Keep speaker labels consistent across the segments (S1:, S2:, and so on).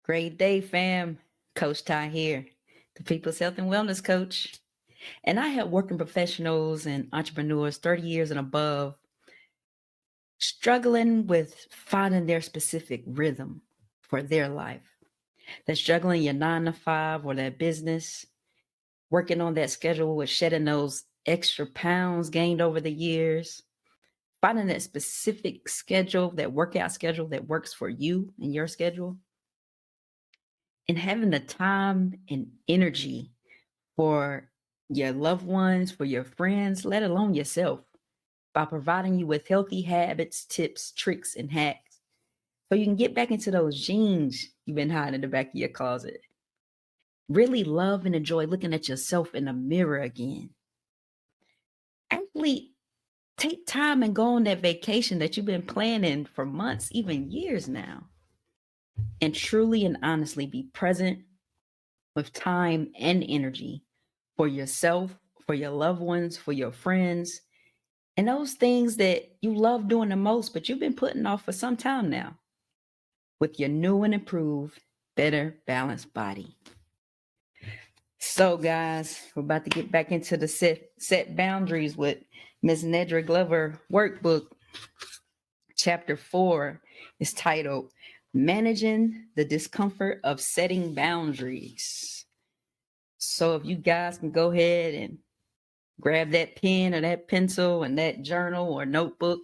S1: Great day, fam. Coach Ty here, the People's Health and Wellness Coach. And I help working professionals and entrepreneurs 30 years and above struggling with finding their specific rhythm for their life. That's juggling your 9 to 5 or that business, working on that schedule with shedding those extra pounds gained over the years, finding that specific schedule, that workout schedule that works for you and your schedule, and having the time and energy for your loved ones, for your friends, let alone yourself, by providing you with healthy habits, tips, tricks, and hacks so you can get back into those jeans you've been hiding in the back of your closet. Really love and enjoy looking at yourself in the mirror again. Actually, take time and go on that vacation that you've been planning for months, even years now. And truly and honestly be present with time and energy for yourself, for your loved ones, for your friends, and those things that you love doing the most, but you've been putting off for some time now with your new and improved, better balanced body. So, guys, we're about to get back into the set boundaries with Miss Nedra Glover workbook. Chapter 4 is titled Managing the Discomfort of Setting Boundaries. So, if you guys can go ahead and grab that pen or that pencil and that journal or notebook,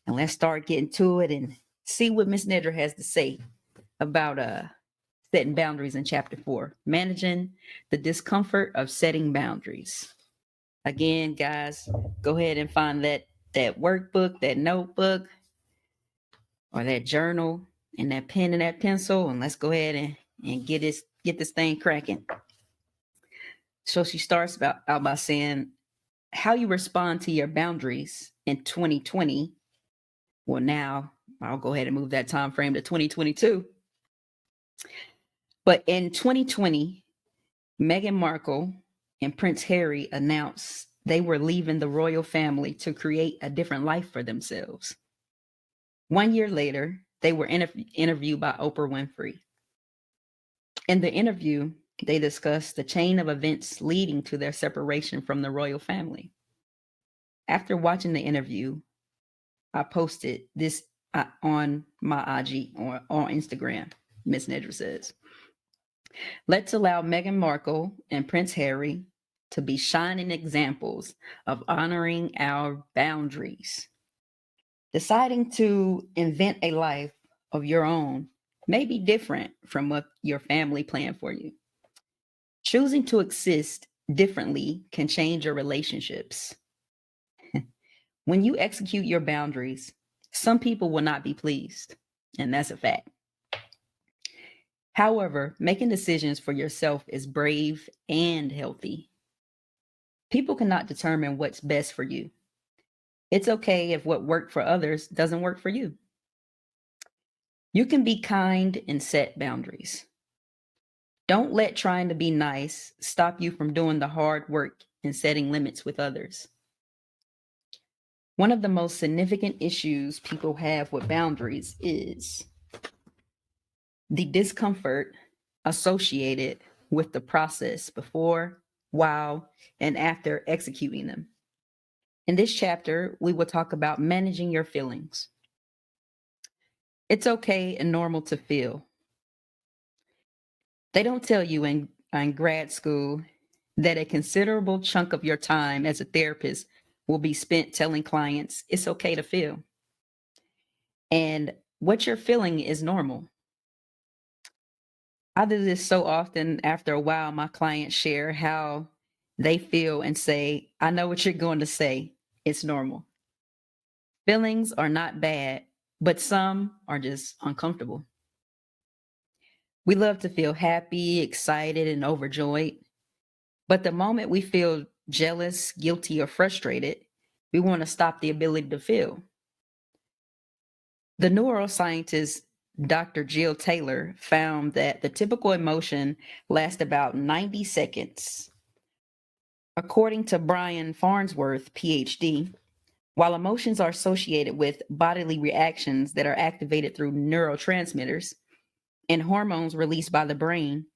S1: and let's start getting to it and see what Miss Nedra has to say about setting boundaries in chapter 4, managing the discomfort of setting boundaries. Again, guys, go ahead and find that workbook, that notebook, or that journal, and that pen and that pencil, and let's go ahead and get this thing cracking. So she starts out by saying how you respond to your boundaries in 2020. Well, now I'll go ahead and move that time frame to 2022. But in 2020, Meghan Markle and Prince Harry announced they were leaving the royal family to create a different life for themselves. 1 year later, they were interviewed by Oprah Winfrey. In the interview, they discussed the chain of events leading to their separation from the royal family. After watching the interview, I posted this on my IG or on Instagram. Miss Nedra says, let's allow Meghan Markle and Prince Harry to be shining examples of honoring our boundaries. Deciding to invent a life of your own may be different from what your family planned for you. Choosing to exist differently can change your relationships. When you execute your boundaries, some people will not be pleased, and that's a fact. However, making decisions for yourself is brave and healthy. People cannot determine what's best for you. It's okay if what worked for others doesn't work for you. You can be kind and set boundaries. Don't let trying to be nice stop you from doing the hard work and setting limits with others. One of the most significant issues people have with boundaries is the discomfort associated with the process before, while, and after executing them. In this chapter, we will talk about managing your feelings. It's okay and normal to feel. They don't tell you in grad school that a considerable chunk of your time as a therapist will be spent telling clients it's okay to feel. And what you're feeling is normal. I do this so often. After a while, my clients share how they feel and say, I know what you're going to say. It's normal. Feelings are not bad, but some are just uncomfortable. We love to feel happy, excited, and overjoyed. But the moment we feel jealous, guilty, or frustrated, we want to stop the ability to feel. The neuroscientist Dr. Jill Taylor found that the typical emotion lasts about 90 seconds. According to Brian Farnsworth, PhD, while emotions are associated with bodily reactions that are activated through neurotransmitters, and hormones released by the brain,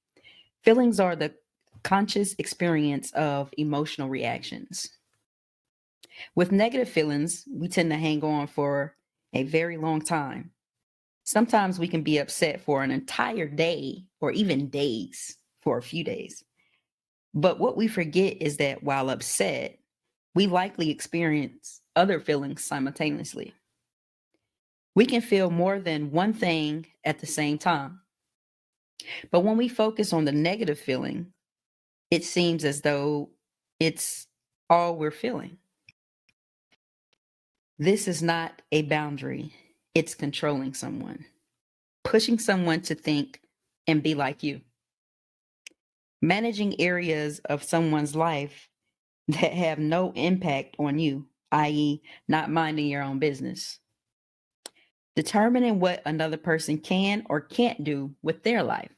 S1: feelings are the conscious experience of emotional reactions. With negative feelings, we tend to hang on for a very long time. Sometimes we can be upset for an entire day or even days, for a few days. But what we forget is that while upset, we likely experience other feelings simultaneously. We can feel more than one thing at the same time. But when we focus on the negative feeling, it seems as though it's all we're feeling. This is not a boundary, it's controlling someone, pushing someone to think and be like you, managing areas of someone's life that have no impact on you, i.e., not minding your own business, determining what another person can or can't do with their life,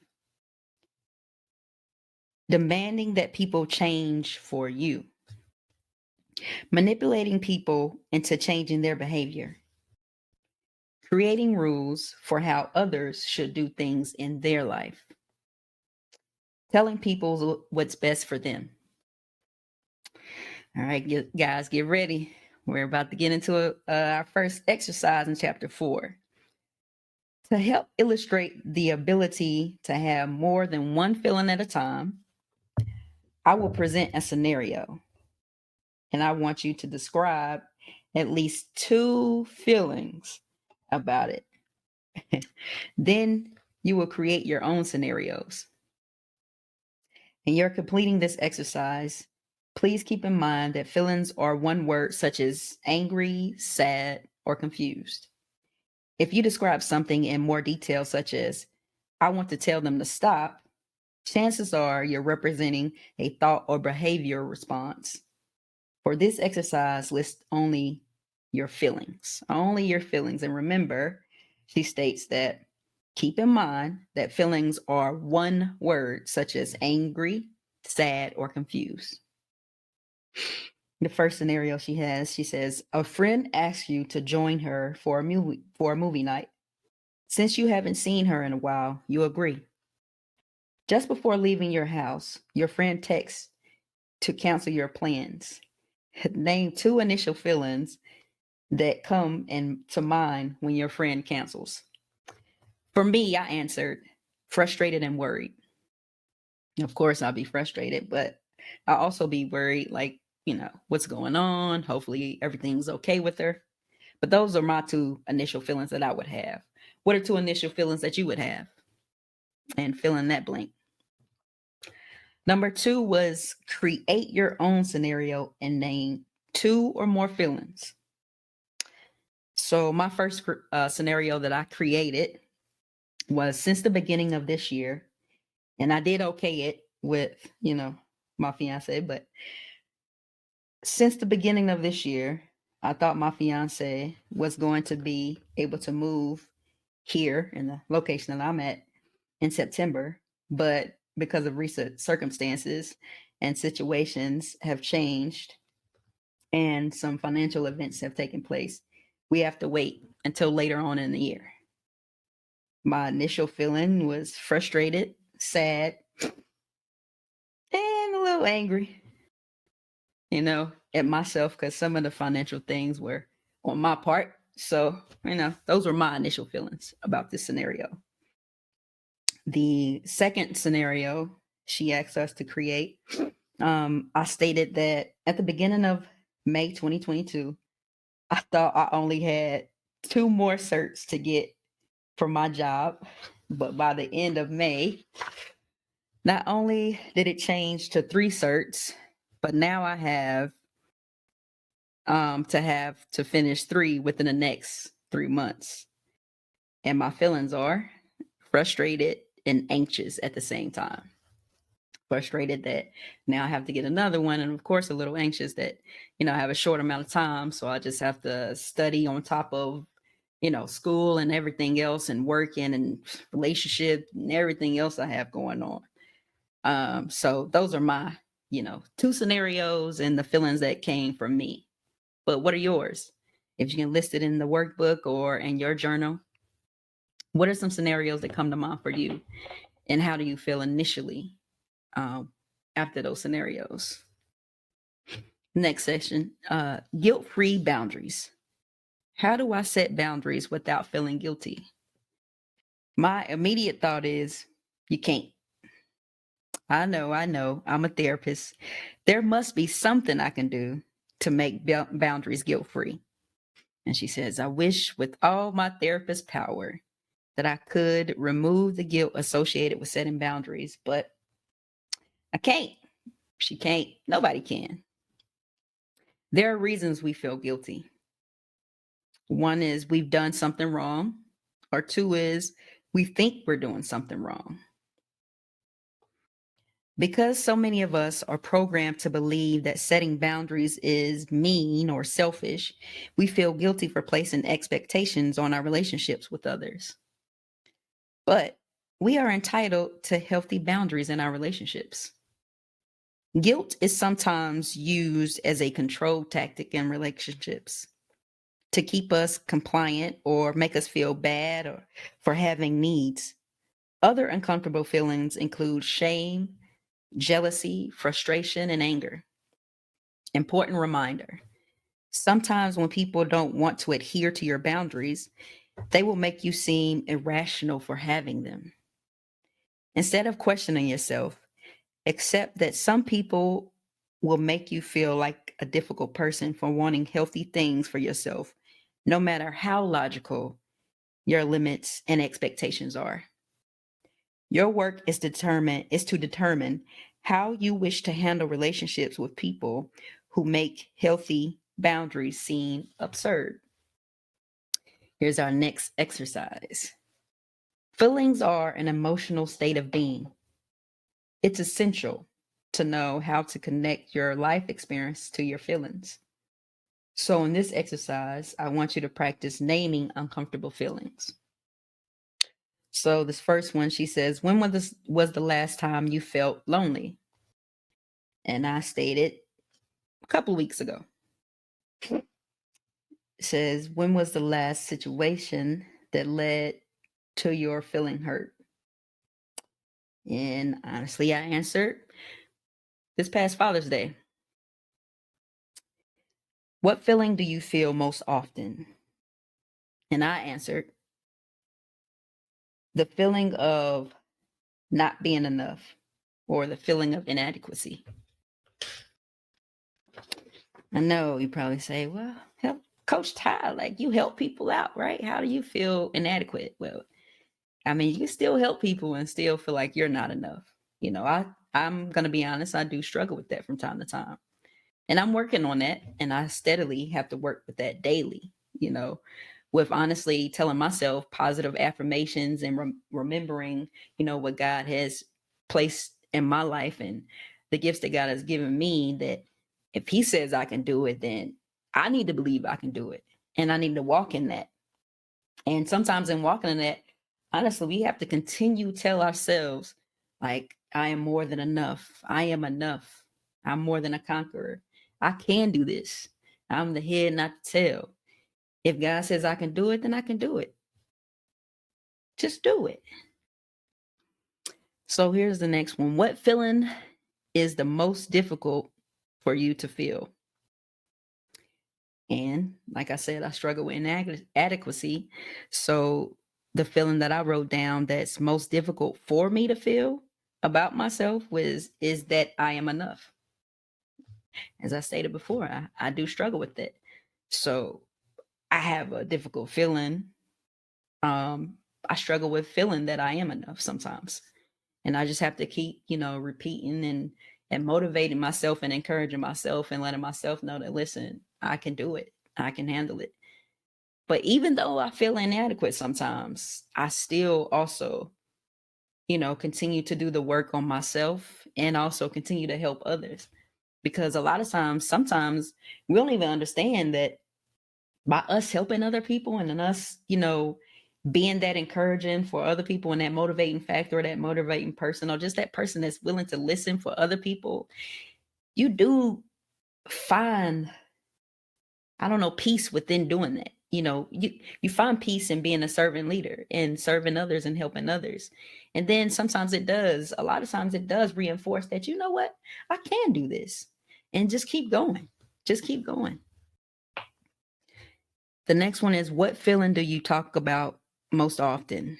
S1: demanding that people change for you, manipulating people into changing their behavior, creating rules for how others should do things in their life, telling people what's best for them. All right, guys, get ready. We're about to get into our first exercise in chapter 4. To help illustrate the ability to have more than one feeling at a time, I will present a scenario, and I want you to describe at least 2 feelings about it. Then you will create your own scenarios. And you're completing this exercise, please keep in mind that feelings are one word, such as angry, sad, or confused. If you describe something in more detail, such as, I want to tell them to stop, chances are you're representing a thought or behavior response. For this exercise, list only your feelings, only your feelings. And remember, she states that keep in mind that feelings are one word, such as angry, sad, or confused. The first scenario she says, a friend asks you to join her for a movie night. Since you haven't seen her in a while, you agree. Just before leaving your house, your friend texts to cancel your plans. Name 2 initial feelings that come to mind when your friend cancels. For me, I answered frustrated and worried. Of course, I'll be frustrated, but I'll also be worried, like, what's going on? Hopefully, everything's okay with her. But those are my 2 initial feelings that I would have. What are 2 initial feelings that you would have? And fill in that blank. Number 2 was create your own scenario and name 2 or more feelings. So my first scenario that I created was since the beginning of this year, and I did okay it with, my fiance, but since the beginning of this year, I thought my fiance was going to be able to move here in the location that I'm at in September, but because of recent circumstances and situations have changed and some financial events have taken place, we have to wait until later on in the year. My initial feeling was frustrated, sad, and a little angry, at myself because some of the financial things were on my part. So, those were my initial feelings about this scenario. The second scenario she asked us to create, I stated that at the beginning of May 2022, I thought I only had 2 more certs to get for my job. But by the end of May, not only did it change to 3 certs, but now I have to finish 3 within the next 3 months. And my feelings are frustrated and anxious at the same time. Frustrated that now I have to get another one, and of course a little anxious that I have a short amount of time, so I just have to study on top of school and everything else, and working and relationship and everything else I have going on. So those are my 2 scenarios and the feelings that came from me. But what are yours? If you can list it in the workbook or in your journal, What are some scenarios that come to mind for you? And how do you feel initially after those scenarios? Next session, guilt-free boundaries. How do I set boundaries without feeling guilty? My immediate thought is, you can't. I know. I'm a therapist. There must be something I can do to make boundaries guilt-free. And she says, I wish with all my therapist power that I could remove the guilt associated with setting boundaries, but I can't. She can't. Nobody can. There are reasons we feel guilty. One is we've done something wrong, or two is we think we're doing something wrong. Because so many of us are programmed to believe that setting boundaries is mean or selfish, we feel guilty for placing expectations on our relationships with others. But we are entitled to healthy boundaries in our relationships. Guilt is sometimes used as a control tactic in relationships to keep us compliant or make us feel bad or for having needs. Other uncomfortable feelings include shame, jealousy, frustration, and anger. Important reminder. Sometimes when people don't want to adhere to your boundaries, they will make you seem irrational for having them. Instead of questioning yourself, accept that some people will make you feel like a difficult person for wanting healthy things for yourself, no matter how logical your limits and expectations are. Your work is to determine how you wish to handle relationships with people who make healthy boundaries seem absurd. Here's our next exercise. Feelings are an emotional state of being. It's essential to know how to connect your life experience to your feelings. So in this exercise, I want you to practice naming uncomfortable feelings. So this first one, she says, when was the last time you felt lonely? And I stated a couple of weeks ago. It says, when was the last situation that led to your feeling hurt? And honestly, I answered this past Father's Day. What feeling do you feel most often? And I answered the feeling of not being enough or the feeling of inadequacy. I know you probably say, well, help Coach Ty, like you help people out, right? How do you feel inadequate? Well, I mean, you can still help people and still feel like you're not enough. You know, I'm going to be honest, I do struggle with that from time to time. And I'm working on that. And I steadily have to work with that daily, you know, with honestly telling myself positive affirmations and remembering, you know, what God has placed in my life and the gifts that God has given me, that if he says I can do it, then I need to believe I can do it. And I need to walk in that. And sometimes in walking in that, honestly, we have to continue to tell ourselves, like, I am more than enough. I am enough. I'm more than a conqueror. I can do this. I'm the head, not the tail. If God says I can do it, then I can do it. Just do it. So here's the next one. What feeling is the most difficult for you to feel? And like I said, I struggle with inadequacy. So the feeling that I wrote down that's most difficult for me to feel about myself is that I am enough. As I stated before, I do struggle with it. So I have a difficult feeling. I struggle with feeling that I am enough sometimes. And I just have to keep, you know, repeating and motivating myself and encouraging myself and letting myself know that, listen, I can do it. I can handle it. But even though I feel inadequate sometimes, I still also, you know, continue to do the work on myself and also continue to help others. Because a lot of times, sometimes we don't even understand that by us helping other people and then us, you know, being that encouraging for other people and that motivating factor or that motivating person or just that person that's willing to listen for other people, you do find, I don't know, peace within doing that. you find peace in being a servant leader and serving others and helping others. And then sometimes a lot of times it does reinforce that, you know what, I can do this. And just keep going. Just keep going. The next one is, what feeling do you talk about most often?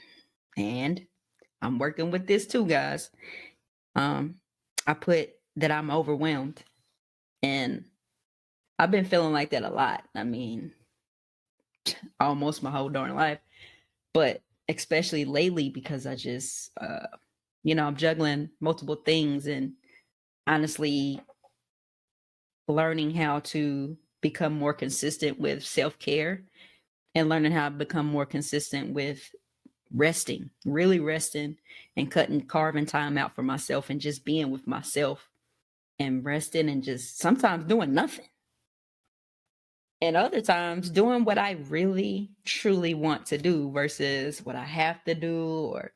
S1: And I'm working with this too, guys. I put that I'm overwhelmed. And I've been feeling like that a lot. I mean, almost my whole darn life. But especially lately, because I just, I'm juggling multiple things, and honestly learning how to become more consistent with self-care, and learning how to become more consistent with resting, really resting, and carving time out for myself, and just being with myself and resting, and just sometimes doing nothing. And other times doing what I really truly want to do versus what I have to do, or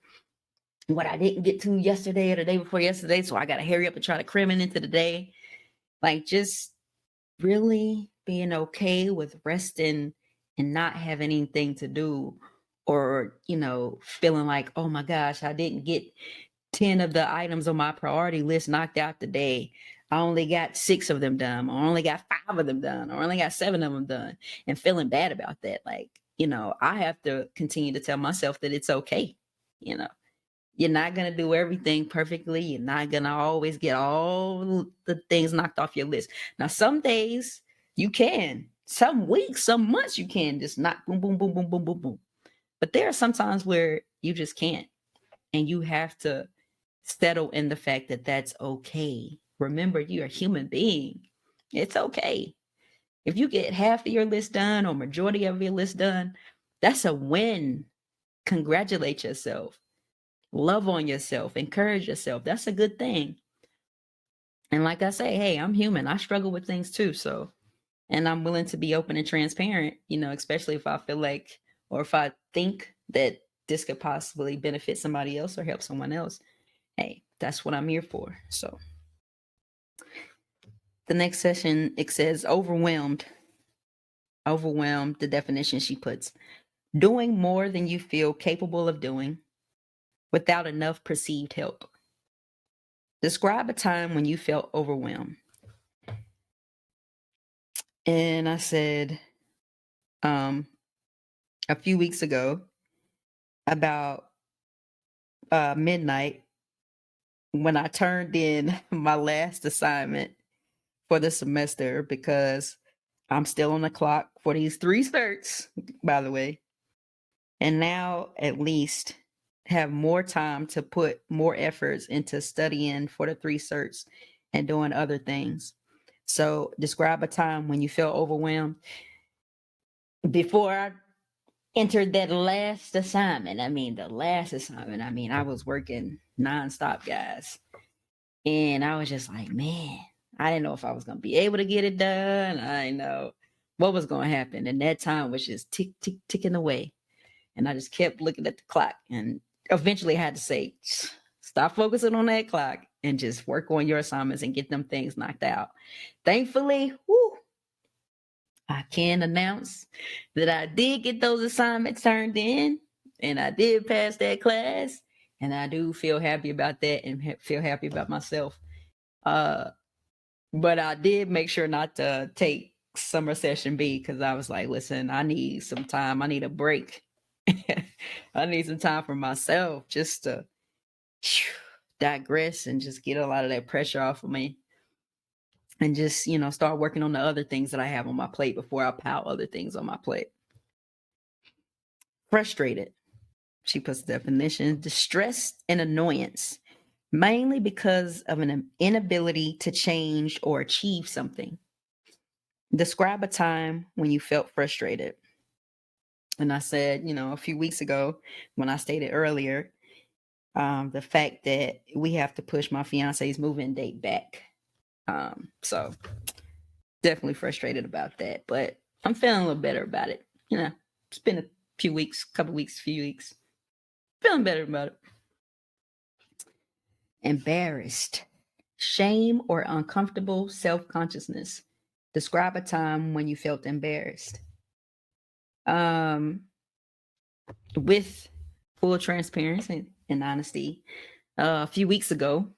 S1: what I didn't get to yesterday or the day before yesterday. So I got to hurry up and try to cram it into the day. Like, just really being okay with resting and not having anything to do, or, feeling like, oh my gosh, I didn't get 10 of the items on my priority list knocked out today. I only got 6 of them done, or only got 5 of them done, or only got 7 of them done, and feeling bad about that. Like, I have to continue to tell myself that it's okay. You're not going to do everything perfectly. You're not going to always get all the things knocked off your list. Now, some days you can, some weeks, some months you can just knock boom, boom, boom, boom, boom, boom, boom. But there are some times where you just can't. And you have to settle in the fact that that's okay. Remember, you're a human being. It's okay. If you get half of your list done or majority of your list done, that's a win. Congratulate yourself. Love on yourself. Encourage yourself. That's a good thing. And like I say, hey, I'm human. I struggle with things too. So, and I'm willing to be open and transparent, especially if I feel like, or if I think that this could possibly benefit somebody else or help someone else. Hey, that's what I'm here for. So the next session, it says overwhelmed. Overwhelmed, the definition she puts: doing more than you feel capable of doing without enough perceived help. Describe a time when you felt overwhelmed. And I said, a few weeks ago, about midnight, when I turned in my last assignment for the semester, because I'm still on the clock for these 3 certs, by the way. And now at least have more time to put more efforts into studying for the 3 certs and doing other things. So describe a time when you felt overwhelmed. Before I entered that last assignment, I was working nonstop, guys. And I was just like, man, I didn't know if I was going to be able to get it done. I didn't know what was going to happen. And that time was just tick, tick, ticking away. And I just kept looking at the clock, and eventually I had to say, stop focusing on that clock and just work on your assignments and get them things knocked out. Thankfully, I can announce that I did get those assignments turned in, and I did pass that class. And I do feel happy about that, and feel happy about myself. But I did make sure not to take summer session B, because I was like, listen, I need some time. I need a break. I need some time for myself, just to digress and just get a lot of that pressure off of me, and just, start working on the other things that I have on my plate before I pile other things on my plate. Frustrated. She puts the definition: distress and annoyance, mainly because of an inability to change or achieve something. Describe a time when you felt frustrated. And I said, a few weeks ago, when I stated earlier, the fact that we have to push my fiance's move-in date back. So definitely frustrated about that, but I'm feeling a little better about it. It's been a few weeks, few weeks. Feeling better about it. Embarrassed. Shame or uncomfortable self-consciousness. Describe a time when you felt embarrassed. Um, with full transparency and honesty, a few weeks ago,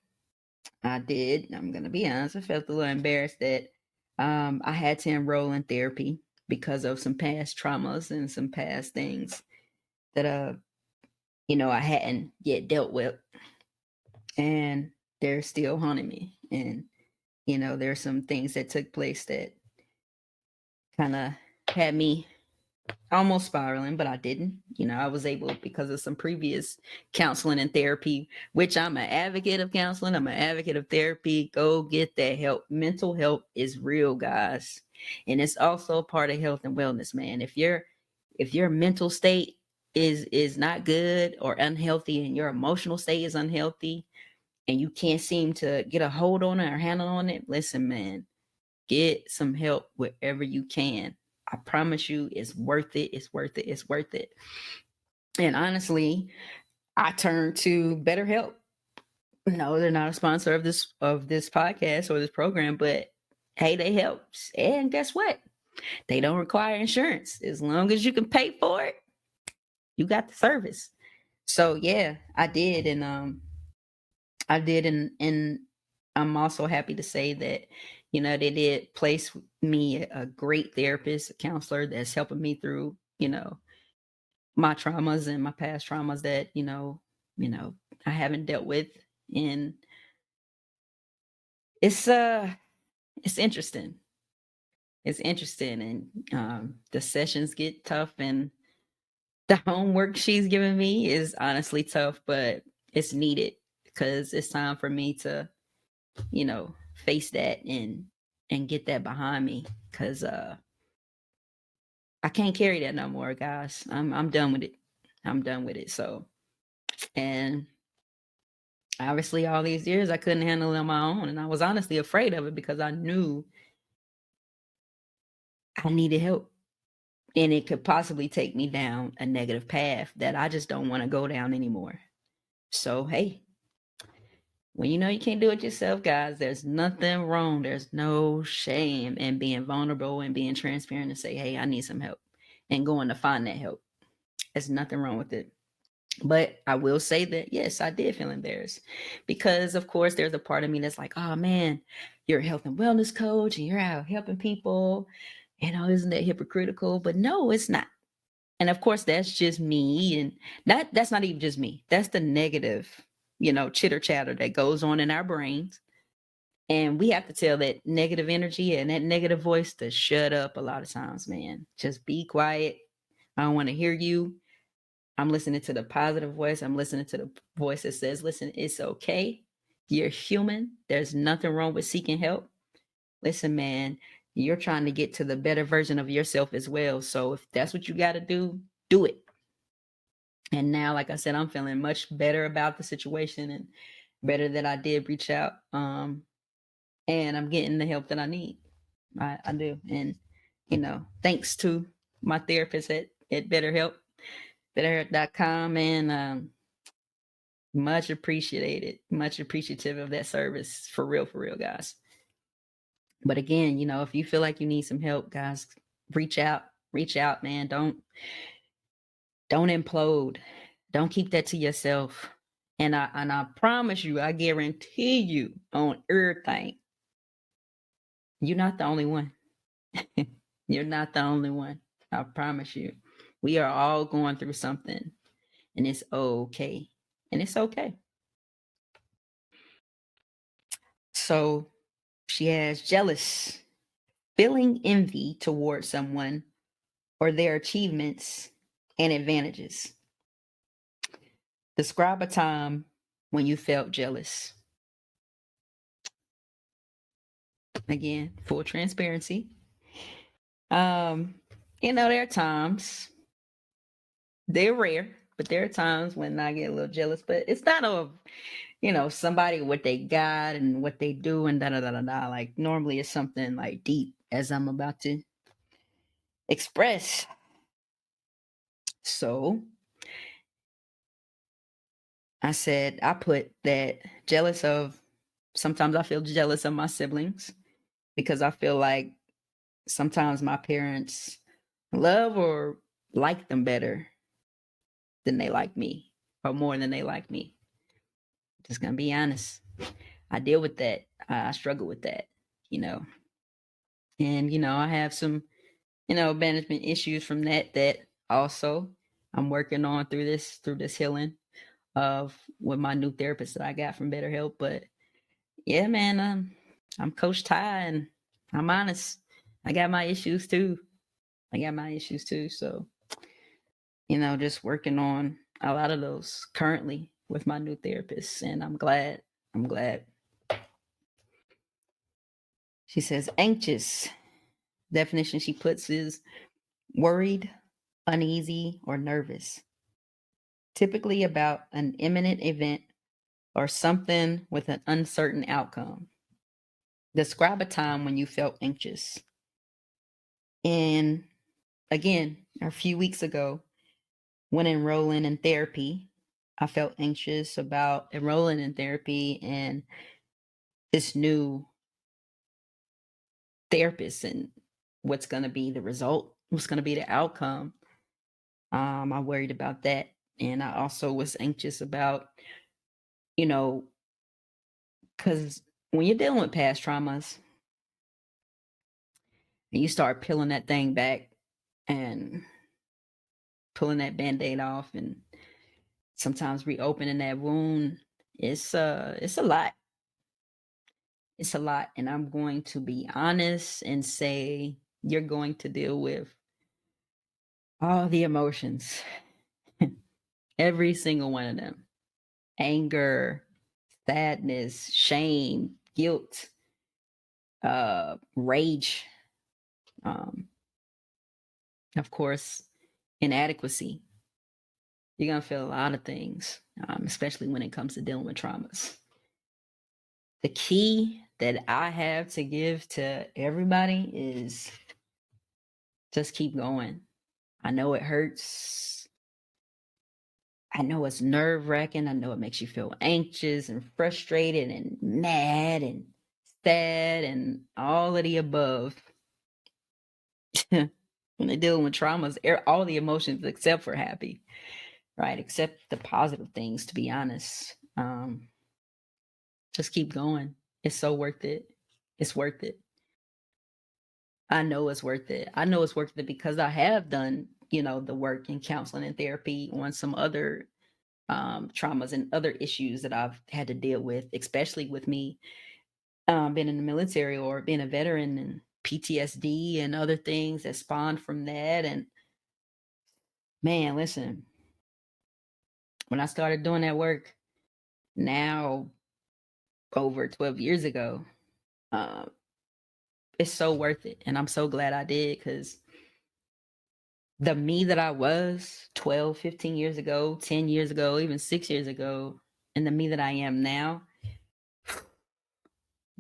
S1: I'm going to be honest, I felt a little embarrassed that I had to enroll in therapy because of some past traumas and some past things that, I hadn't yet dealt with. And they're still haunting me. And, there's some things that took place that kind of had me almost spiraling, but I didn't. I was able because of some previous counseling and therapy, which I'm an advocate of counseling. I'm an advocate of therapy. Go get that help. Mental health is real, guys. And it's also part of health and wellness, man. If your mental state is not good or unhealthy and your emotional state is unhealthy and you can't seem to get a hold on it or handle on it, listen, man, get some help wherever you can. I promise you, it's worth it. It's worth it. It's worth it. And honestly, I turned to BetterHelp. No, they're not a sponsor of this podcast or this program, but hey, they help. And guess what? They don't require insurance. As long as you can pay for it, you got the service. So yeah, I did, and and I'm also happy to say that they did place me a great therapist, a counselor that's helping me through my traumas and my past traumas that I haven't dealt with. And it's interesting. It's interesting, and the sessions get tough, and the homework she's giving me is honestly tough, but it's needed because it's time for me to face that and get that behind me because I can't carry that no more, guys. I'm done with it. I'm done with it. So, and obviously all these years I couldn't handle it on my own, and I was honestly afraid of it because I knew I needed help and it could possibly take me down a negative path that I just don't want to go down anymore. So, hey, when you know you can't do it yourself, guys, there's nothing wrong. There's no shame in being vulnerable and being transparent and say, hey, I need some help and going to find that help. There's nothing wrong with it. But I will say that, yes, I did feel embarrassed because, of course, there's a part of me that's like, oh, man, you're a health and wellness coach and you're out helping people. Isn't that hypocritical? But no, it's not. And of course, that's just me. And that's not even just me. That's the negative, chitter chatter that goes on in our brains. And we have to tell that negative energy and that negative voice to shut up a lot of times, man. Just be quiet. I don't want to hear you. I'm listening to the positive voice. I'm listening to the voice that says, listen, it's okay. You're human. There's nothing wrong with seeking help. Listen, man, you're trying to get to the better version of yourself as well. So if that's what you got to do it. And now, like I said, I'm feeling much better about the situation and better that I did reach out. And I'm getting the help that I need. I do. And, thanks to my therapist at BetterHelp, betterhelp.com, and much appreciated, much appreciative of that service. For real, guys. But again, if you feel like you need some help, guys, reach out, man. Don't implode. Don't keep that to yourself. And I promise you, I guarantee you on everything, you're not the only one. You're not the only one. I promise you. We are all going through something, and it's okay. And it's okay. So she has jealous, feeling envy towards someone or their achievements and advantages. Describe a time when you felt jealous. Again, full transparency. There are times, they're rare, but there are times when I get a little jealous, but it's not of, somebody, what they got and what they do and da da da da da. Like normally it's something like deep as I'm about to express. So I said, I put that jealous of, sometimes I feel jealous of my siblings because I feel like sometimes my parents love or like them better than they like me, or more than they like me. Just gonna be honest. I deal with that. I struggle with that, you know. And I have some, management issues from that also I'm working on through this healing of with my new therapist that I got from BetterHelp. But yeah, man, I'm Coach Ty, and I'm honest. I got my issues too. So, just working on a lot of those currently with my new therapist, and I'm glad. I'm glad. She says anxious. Definition she puts is worried, uneasy, or nervous, typically about an imminent event or something with an uncertain outcome. Describe a time when you felt anxious. And again, a few weeks ago, when enrolling in therapy, I felt anxious about enrolling in therapy and this new therapist and what's going to be the result, what's going to be the outcome. I worried about that. And I also was anxious about, you know, because when you're dealing with past traumas and you start peeling that thing back and pulling that band-aid off and sometimes reopening that wound, it's a lot. It's a lot. And I'm going to be honest and say you're going to deal with all the emotions, every single one of them: anger, sadness, shame, guilt, rage, um, of course, inadequacy. You're going to feel a lot of things, especially when it comes to dealing with traumas. The key that I have to give to everybody is just keep going. I know it hurts. I know it's nerve wracking. I know it makes you feel anxious and frustrated and mad and sad and all of the above. When they're dealing with traumas, all the emotions except for happy, right? Except the positive things, to be honest. Just keep going. It's so worth it. It's worth it. I know it's worth it. I know it's worth it because I have done, the work in counseling and therapy on some other traumas and other issues that I've had to deal with, especially with me being in the military or being a veteran, and PTSD and other things that spawned from that. And man, listen, when I started doing that work now over 12 years ago, uh, it's so worth it. And I'm so glad I did, because the me that I was 12, 15 years ago, 10 years ago, even 6 years ago, and the me that I am now,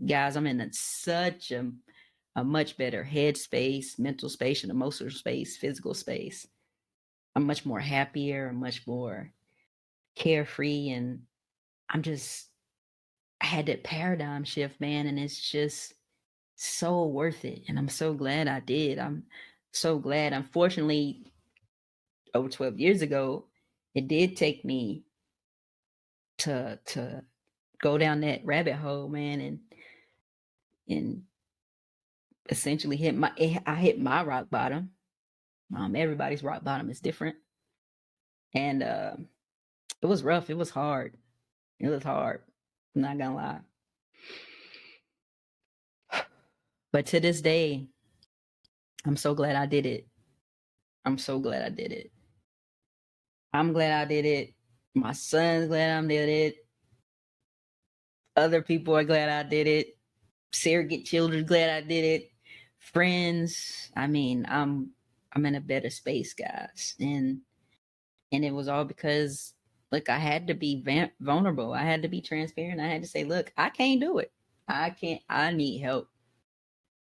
S1: guys, I'm in such a much better head space, mental space, and emotional space, physical space. I'm much more happier, much more carefree, and I had that paradigm shift, man, and it's just so worth it. And I'm so glad I did. I'm so glad. Unfortunately, over 12 years ago, it did take me to go down that rabbit hole, man, and essentially I hit my rock bottom. Everybody's rock bottom is different, and it was rough. It was hard. It was hard. I'm not gonna lie. But to this day, I'm so glad I did it. I'm so glad I did it. I'm glad I did it. My son's glad I did it. Other people are glad I did it. Surrogate children glad I did it. Friends. I mean, I'm in a better space, guys. And it was all because, look, I had to be vulnerable. I had to be transparent. I had to say, look, I can't do it. I can't. I need help.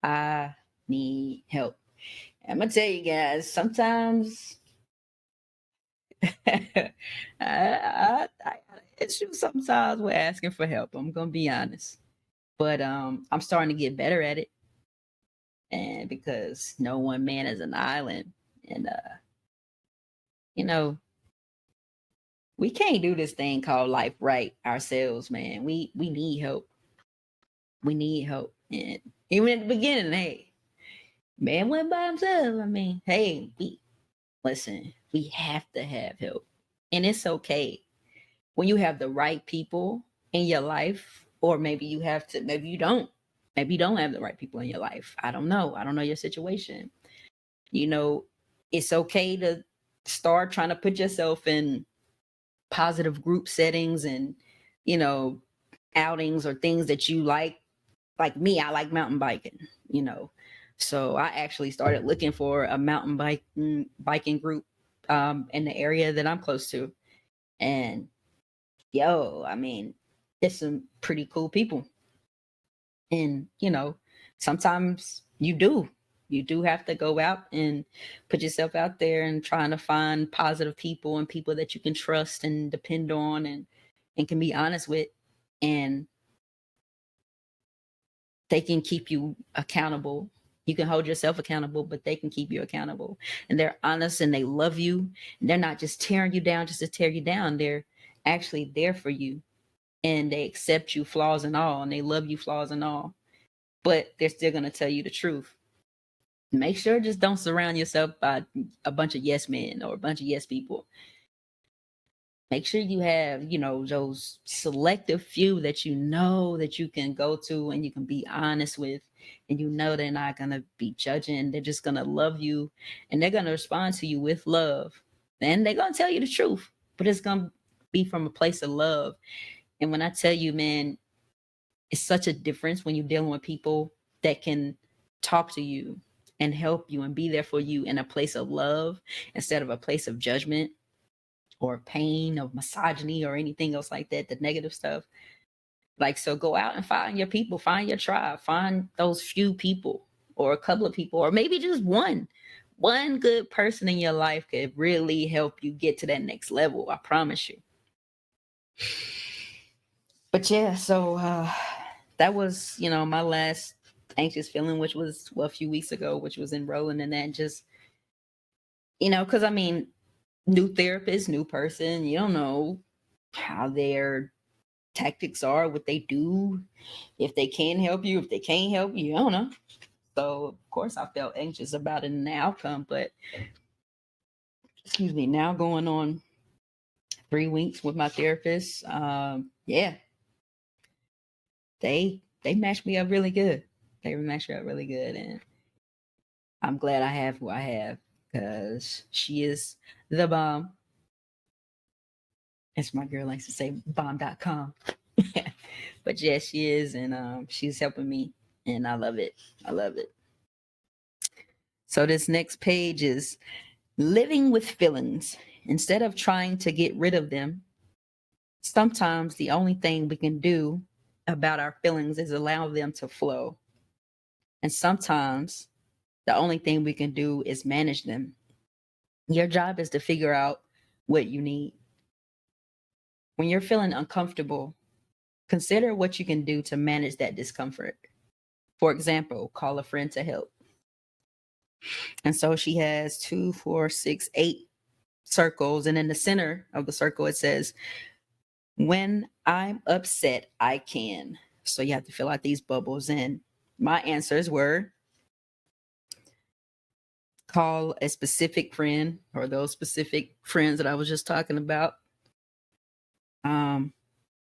S1: I need help. I'm gonna tell you guys, sometimes I issue sometimes with asking for help. I'm gonna be honest, but I'm starting to get better at it, and because no one man is an island, and You know, we can't do this thing called life right ourselves, man. We need help. We need help. And even at the beginning, hey, man went by himself. I mean, hey, we listen, we have to have help. And it's okay when you have the right people in your life, or maybe you have to, maybe you don't. Maybe you don't have the right people in your life. I don't know. I don't know your situation. You know, it's okay to start trying to put yourself in positive group settings and, you know, outings or things that you like. Like me, I like mountain biking, you know. So I actually started looking for a mountain biking group in the area that I'm close to. And yo, I mean, it's some pretty cool people. And, you know, sometimes you do have to go out and put yourself out there and trying to find positive people and people that you can trust and depend on and can be honest with. And they can keep you accountable. You can hold yourself accountable, but they can keep you accountable. And they're honest and they love you. And they're not just tearing you down just to tear you down. They're actually there for you and they accept you flaws and all and they love you flaws and all. But they're still going to tell you the truth. Make sure just don't surround yourself by a bunch of yes men or a bunch of yes people. Make sure you have, you know, those selective few that you know that you can go to and you can be honest with, and you know they're not gonna be judging. They're just gonna love you, and they're gonna respond to you with love, and they're gonna tell you the truth, but it's gonna be from a place of love. And when I tell you, man, it's such a difference when you're dealing with people that can talk to you and help you and be there for you in a place of love instead of a place of judgment or pain or misogyny or anything else like that, the negative stuff. Like, so go out and find your people, find your tribe, find those few people or a couple of people, or maybe just one. One good person in your life could really help you get to that next level. I promise you. But yeah, so that was, you know, my last anxious feeling, which was a few weeks ago, which was enrolling in that. Just, you know, because I mean, new therapist, new person, you don't know how their tactics are, what they do, if they can help you, if they can't help you, I don't know. So of course I felt anxious about it and the outcome, but excuse me, now going on 3 weeks with my therapist, yeah, they matched me up really good. They matched me up really good, and I'm glad I have who I have because she is the bomb. As my girl likes to say, bomb.com. But yeah, she is, and she's helping me, and I love it. I love it. So this next page is living with feelings. Instead of trying to get rid of them, sometimes the only thing we can do about our feelings is allow them to flow. And sometimes the only thing we can do is manage them. Your job is to figure out what you need. When you're feeling uncomfortable, consider what you can do to manage that discomfort. For example, call a friend to help. And so she has 2, 4, 6, 8 circles. And in the center of the circle, it says, when I'm upset, I can. So you have to fill out these bubbles. And my answers were call a specific friend or those specific friends that I was just talking about.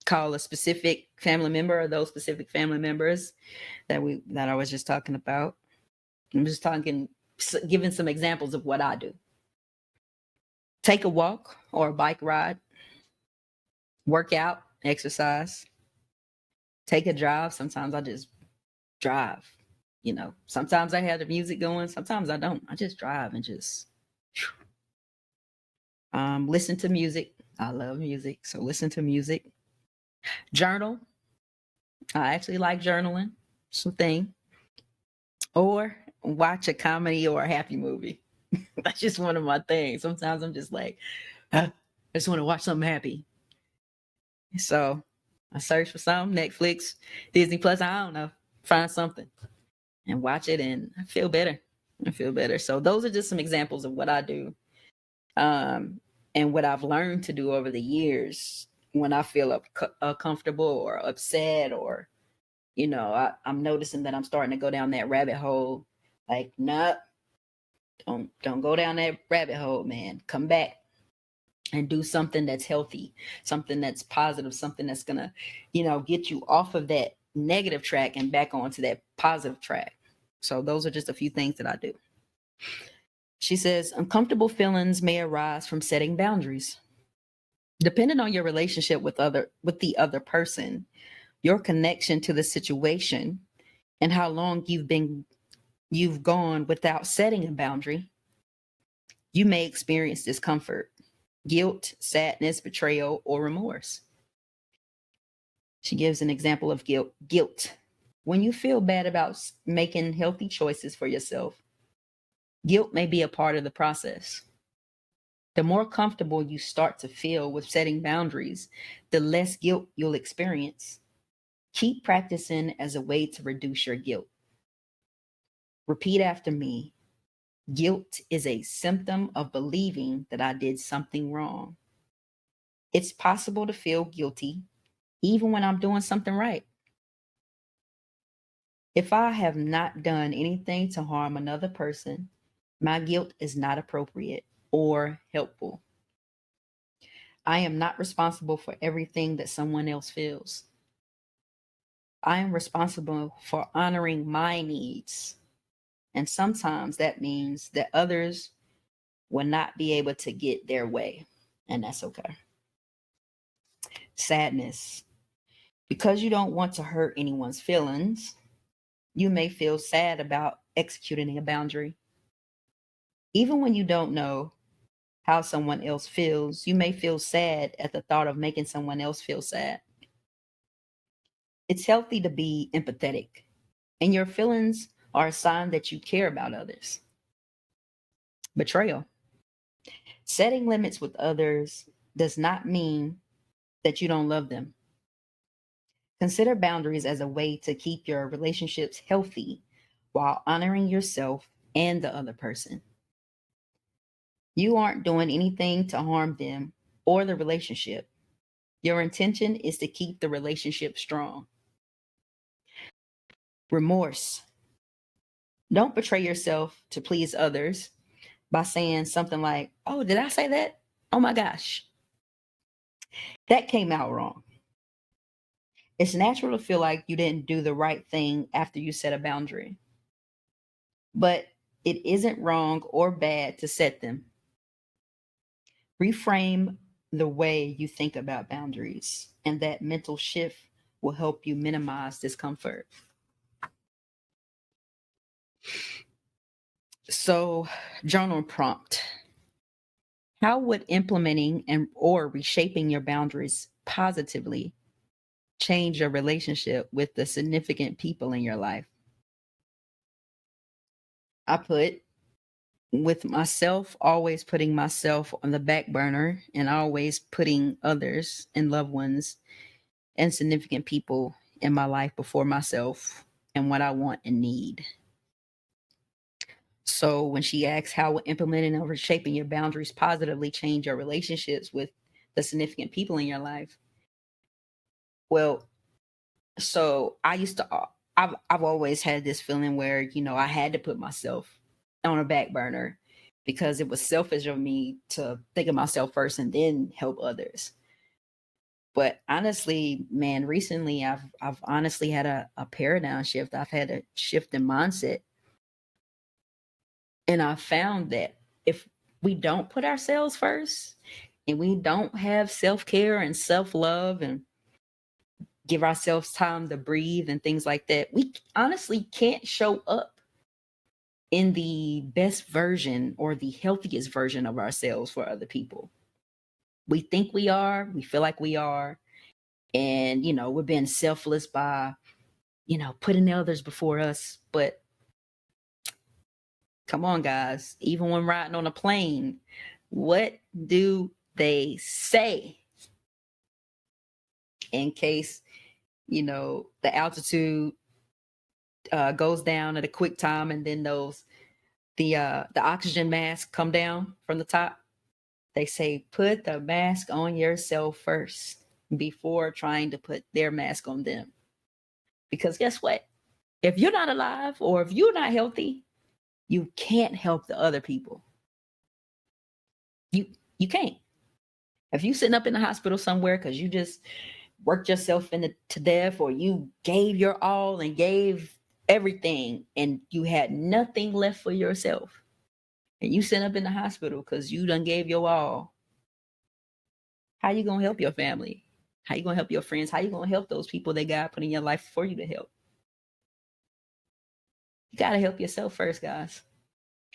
S1: Call a specific family member or those specific family members that I was just talking about. I'm just giving some examples of what I do. Take a walk or a bike ride, work out, exercise, take a drive. Sometimes I just drive. You know, sometimes I have the music going, sometimes I don't. I just drive and just listen to music. I love music, so listen to music. Journal. I actually like journaling. Something. Or watch a comedy or a happy movie. That's just one of my things. Sometimes I'm just like, I just want to watch something happy. So I search for something, Netflix, Disney Plus, I don't know, find something and watch it and I feel better. I feel better. So those are just some examples of what I do. Um, and what I've learned to do over the years when I feel uncomfortable or upset, or, I'm noticing that I'm starting to go down that rabbit hole. Like, nah, don't go down that rabbit hole, man. Come back and do something that's healthy, something that's positive, something that's gonna, get you off of that negative track and back onto that positive track. So those are just a few things that I do. She says, uncomfortable feelings may arise from setting boundaries. Depending on your relationship with the other person, your connection to the situation, and how long you've gone without setting a boundary, you may experience discomfort, guilt, sadness, betrayal, or remorse. She gives an example of guilt. Guilt. When you feel bad about making healthy choices for yourself, guilt may be a part of the process. The more comfortable you start to feel with setting boundaries, the less guilt you'll experience. Keep practicing as a way to reduce your guilt. Repeat after me. Guilt is a symptom of believing that I did something wrong. It's possible to feel guilty even when I'm doing something right. If I have not done anything to harm another person, my guilt is not appropriate or helpful. I am not responsible for everything that someone else feels. I am responsible for honoring my needs. And sometimes that means that others will not be able to get their way. And that's okay. Sadness. Because you don't want to hurt anyone's feelings, you may feel sad about executing a boundary. Even when you don't know how someone else feels, you may feel sad at the thought of making someone else feel sad. It's healthy to be empathetic, and your feelings are a sign that you care about others. Betrayal. Setting limits with others does not mean that you don't love them. Consider boundaries as a way to keep your relationships healthy while honoring yourself and the other person. You aren't doing anything to harm them or the relationship. Your intention is to keep the relationship strong. Remorse. Don't betray yourself to please others by saying something like, oh, did I say that? Oh my gosh, that came out wrong. It's natural to feel like you didn't do the right thing after you set a boundary, but it isn't wrong or bad to set them. Reframe the way you think about boundaries, and that mental shift will help you minimize discomfort. So, journal prompt. How would implementing and or reshaping your boundaries positively change your relationship with the significant people in your life? I put, with myself, always putting myself on the back burner and always putting others and loved ones and significant people in my life before myself and what I want and need. So when she asks how would implementing or reshaping your boundaries positively change your relationships with the significant people in your life, well, so I've always had this feeling where, I had to put myself on a back burner because it was selfish of me to think of myself first and then help others. But honestly, man, recently I've honestly had a paradigm shift. I've had a shift in mindset. And I found that if we don't put ourselves first and we don't have self-care and self-love and give ourselves time to breathe and things like that, we honestly can't show up in the best version or the healthiest version of ourselves for other people. We think we are, we feel like we are, and we're being selfless by, putting others before us. But come on, guys, even when riding on a plane, what do they say in case, the altitude goes down at a quick time and then the oxygen mask come down from the top? They say put the mask on yourself first before trying to put their mask on them. Because guess what? If you're not alive or if you're not healthy, you can't help the other people. You you can't. If you sitting up in the hospital somewhere because you just worked yourself into to death, or you gave your all and gave everything and you had nothing left for yourself, and you sitting up in the hospital because you done gave your all, how you gonna help your family? How you gonna help your friends? How you gonna help those people that God put in your life for you to help? You gotta help yourself first, guys.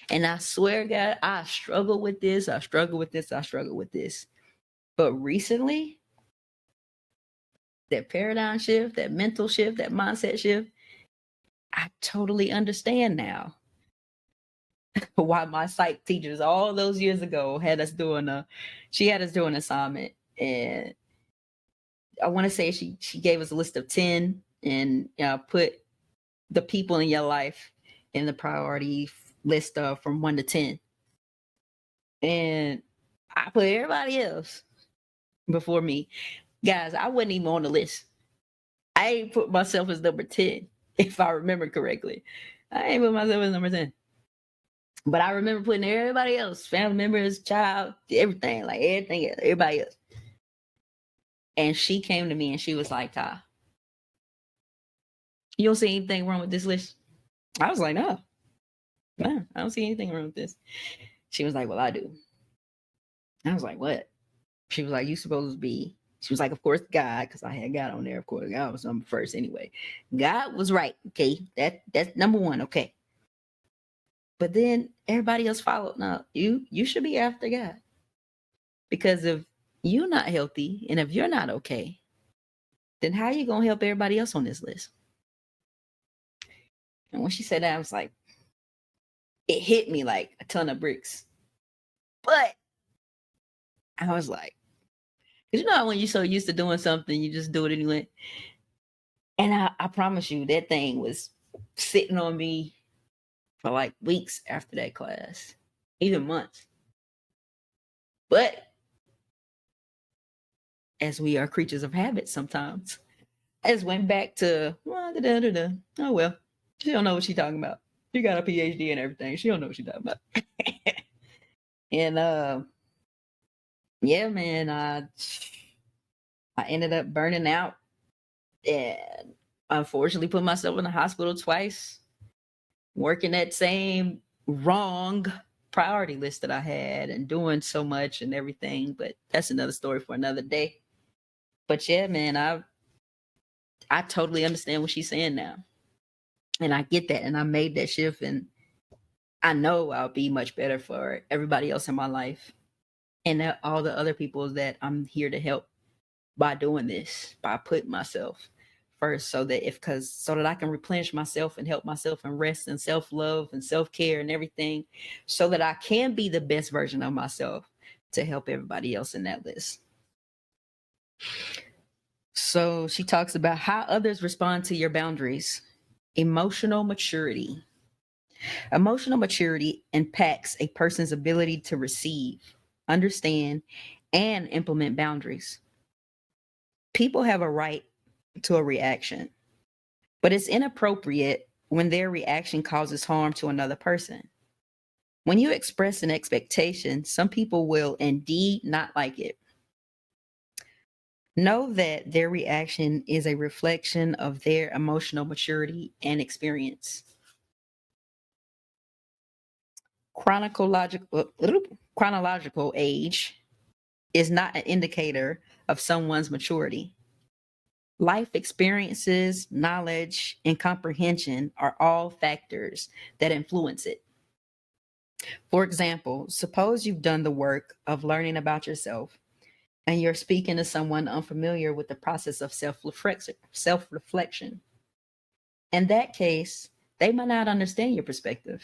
S1: And I swear, God, I struggle with this. I struggle with this. I struggle with this. But recently, that paradigm shift, that mental shift, that mindset shift, I totally understand now why my psych teachers all those years ago had us doing she had us doing an assignment. And I want to say she gave us a list of 10 and put the people in your life in the priority list from 1 to 10. And I put everybody else before me. Guys, I wasn't even on the list. I ain't put myself as number 10, if I remember correctly. I ain't put myself as number 10. But I remember putting everybody else, family members, child, everything, like everything else, everybody else. And she came to me and she was like, Ty, you don't see anything wrong with this list? I was like, no, I don't see anything wrong with this. She was like, well, I do. I was like, what? She was like, you supposed to be. She was like, of course, God, because I had God on there. Of course, God was number first anyway. God was right. Okay. That's number one. Okay. But then everybody else followed. Now you should be after God. Because if you're not healthy and if you're not okay, then how are you gonna help everybody else on this list? And when she said that, I was like, it hit me like a ton of bricks. But I was like, because you know when you're so used to doing something, you just do it anyway. And I promise you, that thing was sitting on me for like weeks after that class, even months. But as we are creatures of habit sometimes, I just went back to, oh, well, she don't know what she's talking about. She got a PhD and everything. She don't know what she's talking about. And yeah, man, I ended up burning out and unfortunately put myself in the hospital twice, working that same wrong priority list that I had and doing so much and everything. But that's another story for another day. But yeah, man, I totally understand what she's saying now. And I get that. And I made that shift. And I know I'll be much better for everybody else in my life and all the other people that I'm here to help by doing this, by putting myself first, so that I can replenish myself and help myself and rest and self-love and self-care and everything, so that I can be the best version of myself to help everybody else in that list. So she talks about how others respond to your boundaries. Emotional maturity. Emotional maturity impacts a person's ability to receive, understand, and implement boundaries. People have a right to a reaction, but it's inappropriate when their reaction causes harm to another person. When you express an expectation, some people will indeed not like it. Know that their reaction is a reflection of their emotional maturity and experience. Chronological age is not an indicator of someone's maturity. Life experiences, knowledge, and comprehension are all factors that influence it. For example, suppose you've done the work of learning about yourself and you're speaking to someone unfamiliar with the process of self-reflection. In that case, they might not understand your perspective.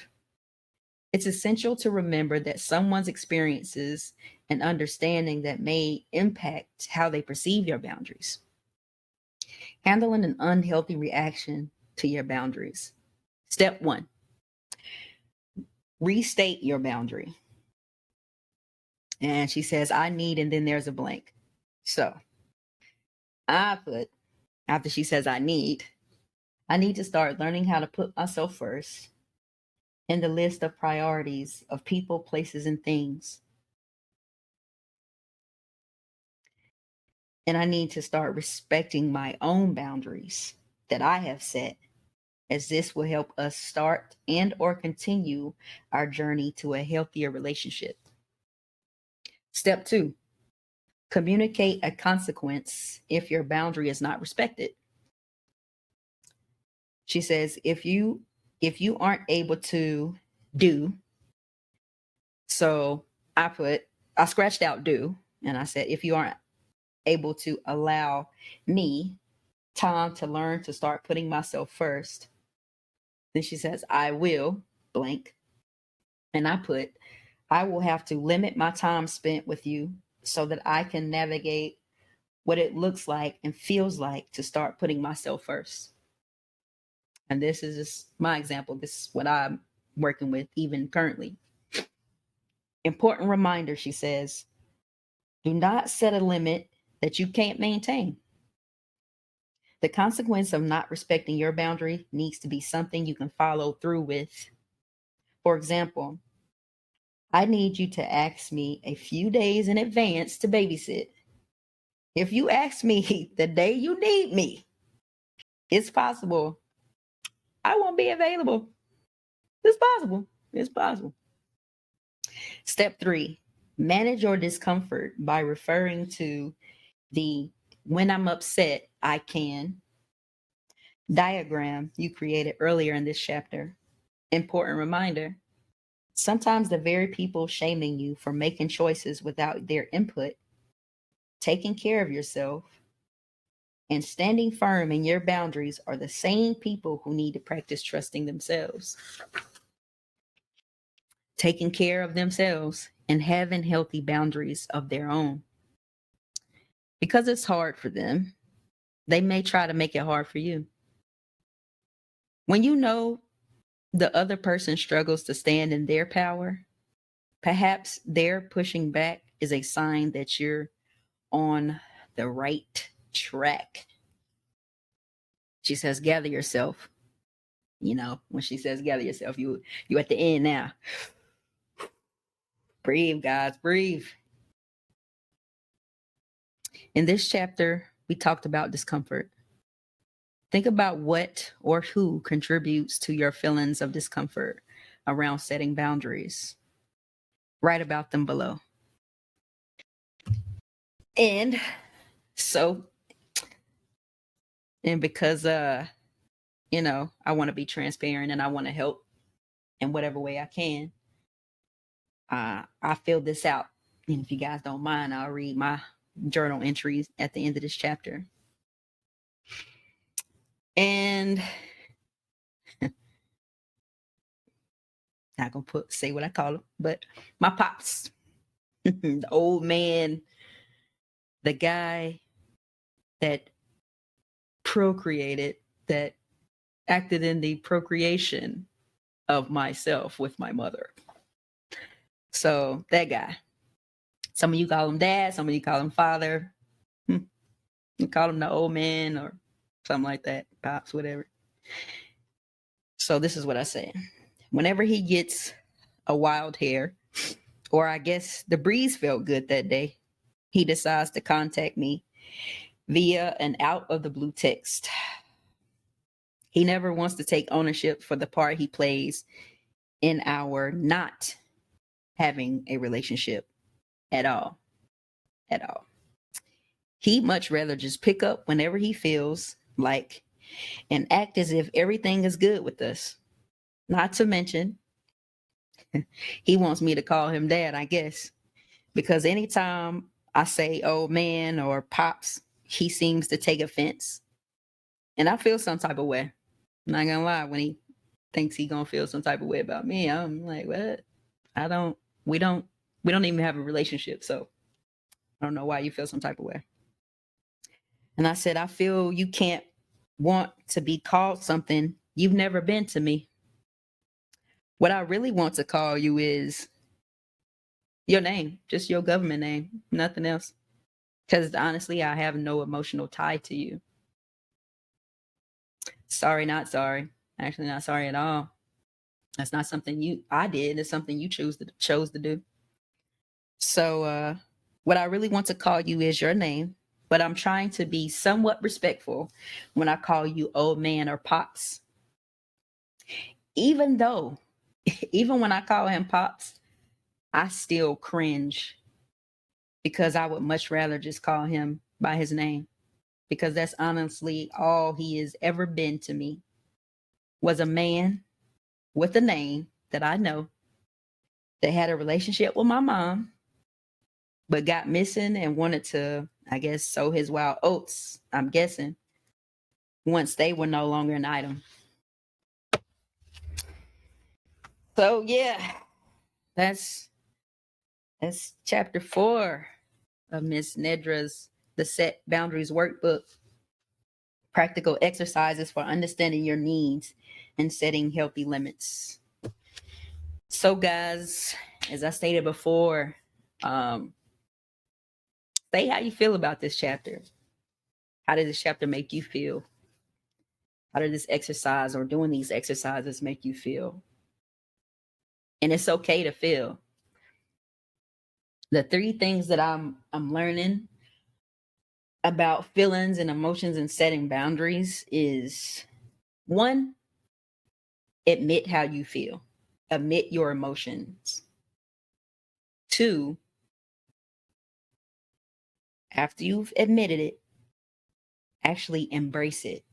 S1: It's essential to remember that someone's experiences and understanding that may impact how they perceive your boundaries. Handling an unhealthy reaction to your boundaries. Step 1, restate your boundary. And she says, I need, and then there's a blank. So I put, after she says, I need to start learning how to put myself first in the list of priorities of people, places, and things. And I need to start respecting my own boundaries that I have set, as this will help us start and or continue our journey to a healthier relationship. Step 2, communicate a consequence if your boundary is not respected. She says, if you aren't able to do, so I scratched out do, and I said, if you aren't able to allow me time to learn to start putting myself first, then she says, I will blank. And I will have to limit my time spent with you so that I can navigate what it looks like and feels like to start putting myself first. And this is just my example. This is what I'm working with even currently. Important reminder, she says, do not set a limit that you can't maintain. The consequence of not respecting your boundary needs to be something you can follow through with. For example, I need you to ask me a few days in advance to babysit. If you ask me the day you need me, it's possible I won't be available. It's possible. It's possible. Step 3, manage your discomfort by referring to the when I'm upset, I can diagram you created earlier in this chapter. Important reminder, sometimes the very people shaming you for making choices without their input, taking care of yourself, and standing firm in your boundaries are the same people who need to practice trusting themselves, taking care of themselves, and having healthy boundaries of their own. Because it's hard for them, they may try to make it hard for you. When you know the other person struggles to stand in their power, perhaps their pushing back is a sign that you're on the right track. She says, gather yourself. You know, when she says gather yourself, you at the end now. Breathe, guys, breathe. In this chapter, we talked about discomfort. Think about what or who contributes to your feelings of discomfort around setting boundaries. Write about them below. And so, and because I want to be transparent and I want to help in whatever way I can, I fill this out. And if you guys don't mind, I'll read my journal entries at the end of this chapter. And not gonna say what I call him, but my pops, the old man, the guy that procreated, that acted in the procreation of myself with my mother. So that guy. Some of you call him dad, some of you call him father. You call him the old man or something like that, pops, whatever. So this is what I say. Whenever he gets a wild hair, or I guess the breeze felt good that day, he decides to contact me via an out of the blue text. He never wants to take ownership for the part he plays in our not having a relationship at all. At all. He'd much rather just pick up whenever he feels like and act as if everything is good with us. Not to mention, he wants me to call him dad, I guess, because anytime I say old man or pops, he seems to take offense. And I feel some type of way. I'm not gonna lie, when he thinks he gonna feel some type of way about me, I'm like, what? We don't even have a relationship, so I don't know why you feel some type of way. And I said, I feel you can't want to be called something you've never been to me. What I really want to call you is Your name, just your government name, nothing else. Because honestly, I have no emotional tie to you. Sorry, not sorry. Actually, not sorry at all. That's not something I did. It's something you chose to do. So, what I really want to call you is your name, but I'm trying to be somewhat respectful when I call you old man or pops. Even though, even when I call him pops, I still cringe because I would much rather just call him by his name because that's honestly all he has ever been to me was a man with a name that I know that had a relationship with my mom but got missing and wanted to, I guess, sow his wild oats, I'm guessing, once they were no longer an item. So yeah, that's that's chapter 4 of Miss Nedra's The Set Boundaries Workbook. Practical exercises for understanding your needs and setting healthy limits. So, guys, as I stated before, um, say how you feel about this chapter. How did this chapter make you feel? How did this exercise or doing these exercises make you feel? And it's okay to feel. The 3 things that I'm learning about feelings and emotions and setting boundaries is 1, admit how you feel. Admit your emotions. 2, after you've admitted it, actually embrace it.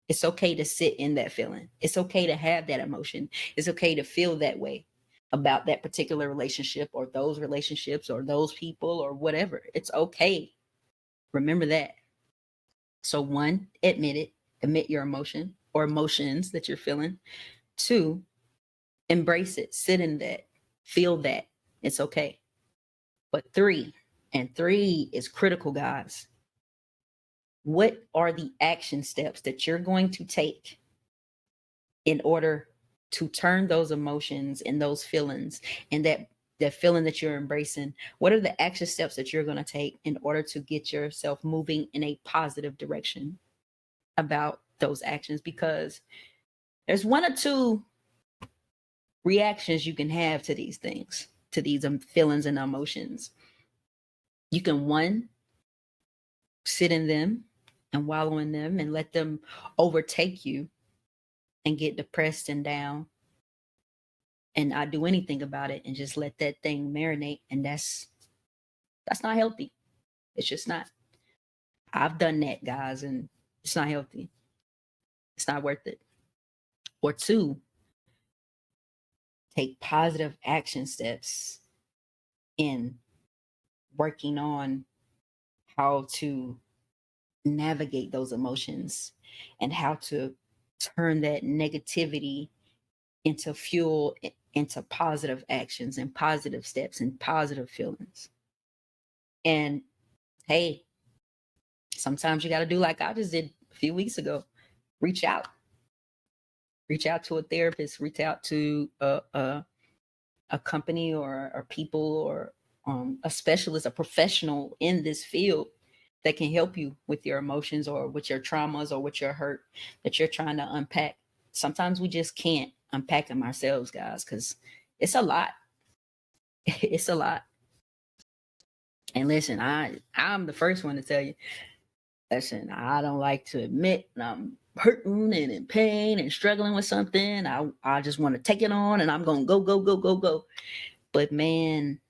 S1: It's okay to sit in that feeling. It's okay to have that emotion. It's okay to feel that way about that particular relationship or those relationships or those people or whatever. It's okay. Remember that. So, 1, admit it, admit your emotion or emotions that you're feeling. 2, embrace it, sit in that, feel that. It's okay. But 3, and 3 is critical, guys. What are the action steps that you're going to take in order to turn those emotions and those feelings and that feeling that you're embracing? What are the action steps that you're going to take in order to get yourself moving in a positive direction about those actions? Because there's 1 or 2 reactions you can have to these things, to these feelings and emotions. You can, 1, sit in them and wallow in them and let them overtake you and get depressed and down and not do anything about it and just let that thing marinate. And that's not healthy. It's just not. I've done that, guys, and it's not healthy. It's not worth it. Or 2, take positive action steps in working on how to navigate those emotions and how to turn that negativity into fuel, into positive actions and positive steps and positive feelings. And hey, sometimes you got to do like I just did a few weeks ago. Reach out. Reach out to a therapist. Reach out to a company or people or a specialist, a professional in this field that can help you with your emotions or with your traumas or with your hurt that you're trying to unpack. Sometimes we just can't unpack them ourselves, guys, because it's a lot. It's a lot. And listen, I'm the first one to tell you, listen, I don't like to admit I'm hurting and in pain and struggling with something. I just want to take it on and I'm gonna go, go, go, go, go. But man,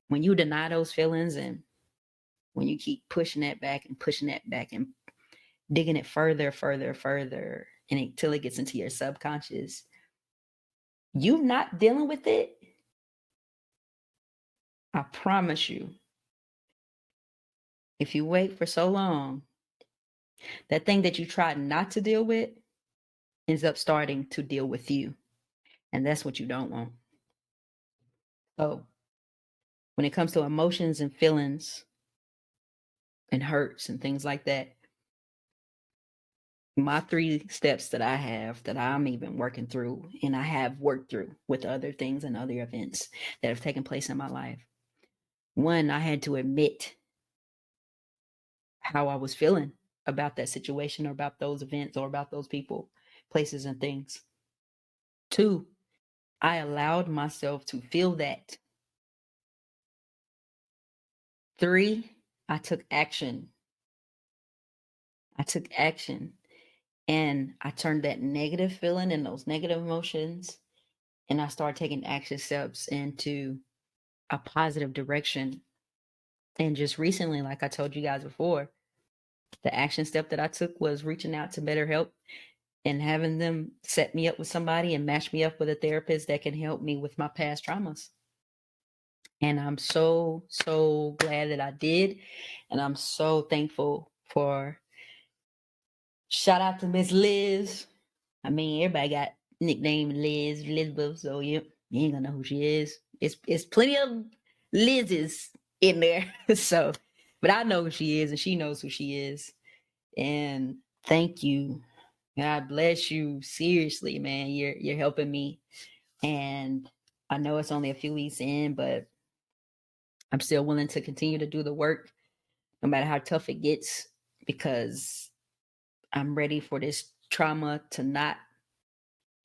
S1: when you deny those feelings and when you keep pushing that back and pushing that back and digging it further, further, further, and until it gets into your subconscious, you not dealing with it, I promise you, if you wait for so long, that thing that you tried not to deal with ends up starting to deal with you. And that's what you don't want. So when it comes to emotions and feelings and hurts and things like that, my 3 steps that I have that I'm even working through, and I have worked through with other things and other events that have taken place in my life. One, I had to admit how I was feeling about that situation or about those events or about those people, places, and things. Two, I allowed myself to feel that. Three, I took action. I took action and I turned that negative feeling and those negative emotions and I started taking action steps into a positive direction. And just recently, like I told you guys before, the action step that I took was reaching out to BetterHelp and having them set me up with somebody and match me up with a therapist that can help me with my past traumas. And I'm so, so glad that I did. And I'm so thankful for, shout out to Miss Liz. I mean, everybody got nickname Liz, Elizabeth, so you ain't gonna know who she is. It's plenty of Liz's in there. So, but I know who she is and she knows who she is. And thank you. God bless you. Seriously, man. You're helping me. And I know it's only a few weeks in, but I'm still willing to continue to do the work no matter how tough it gets, because I'm ready for this trauma to not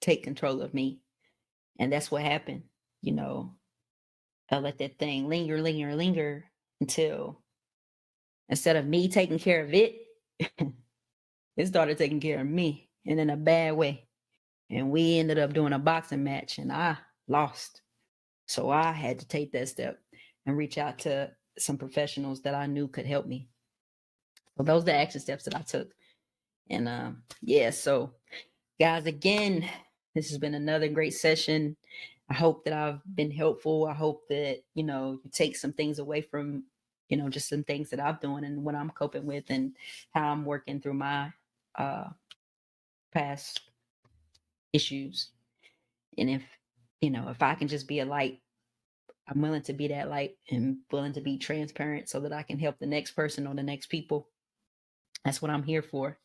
S1: take control of me. And that's what happened. You know, I let that thing linger, linger, linger until instead of me taking care of it, it started taking care of me and in a bad way. And we ended up doing a boxing match and I lost. So I had to take that step and reach out to some professionals that I knew could help me. So those are the action steps that I took. And yeah, so guys, again, this has been another great session. I hope that I've been helpful. I hope that, you take some things away from, just some things that I'm doing and what I'm coping with and how I'm working through my past issues. And if I can just be a light, I'm willing to be that light and willing to be transparent so that I can help the next person or the next people. That's what I'm here for.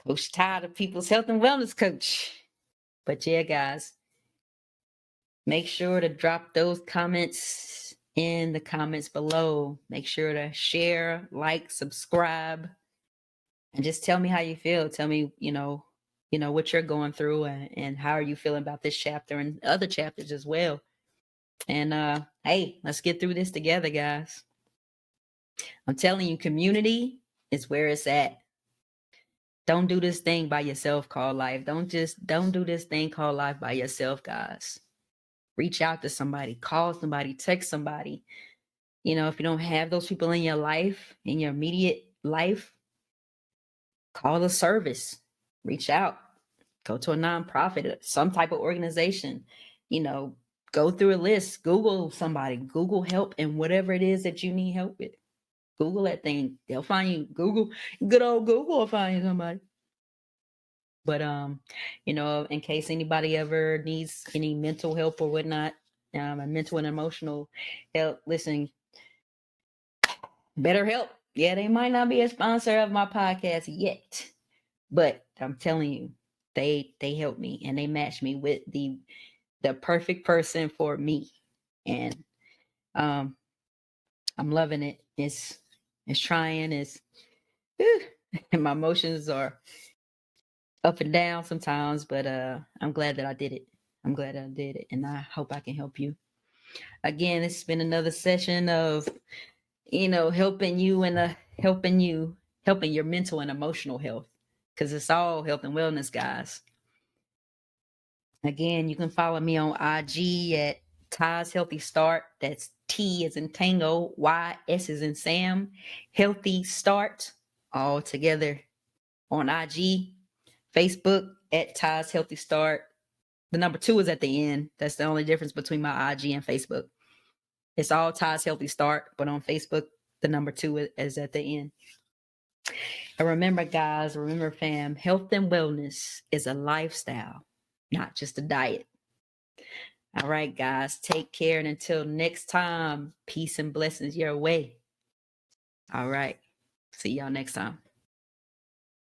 S1: Coach Ty, the People's Health and Wellness Coach. But yeah, guys, make sure to drop those comments in the comments below. Make sure to share, like, subscribe, and just tell me how you feel. Tell me, what you're going through and how are you feeling about this chapter and other chapters as well. And hey, let's get through this together, guys. I'm telling you, community is where it's at. Don't do this thing by yourself called life. Don't do this thing called life by yourself, guys. Reach out to somebody, call somebody, text somebody. If you don't have those people in your life, in your immediate life, call a service, reach out, go to a nonprofit, some type of organization, go through a list, Google somebody, Google help and whatever it is that you need help with. Google that thing. They'll find you. Google, good old Google will find you somebody. But in case anybody ever needs any mental help or whatnot, and mental and emotional help, listen, BetterHelp. Yeah, they might not be a sponsor of my podcast yet, but I'm telling you, they help me and they match me with the perfect person for me, and I'm loving it. It's trying. And my emotions are up and down sometimes, but I'm glad that I did it. I'm glad I did it, and I hope I can help you. Again, it's been another session of helping you and helping your mental and emotional health, because it's all health and wellness, guys. Again, you can follow me on IG at Ty's Healthy Start. That's T as in Tango, Y S as in Sam, Healthy Start, all together on IG. Facebook at Ty's Healthy Start. The number 2 is at the end. That's the only difference between my IG and Facebook. It's all Ty's Healthy Start, but on Facebook, the number 2 is at the end. And remember, guys, fam, health and wellness is a lifestyle, not just a diet. All right, guys, take care. And until next time, peace and blessings your way. All right. See y'all next time.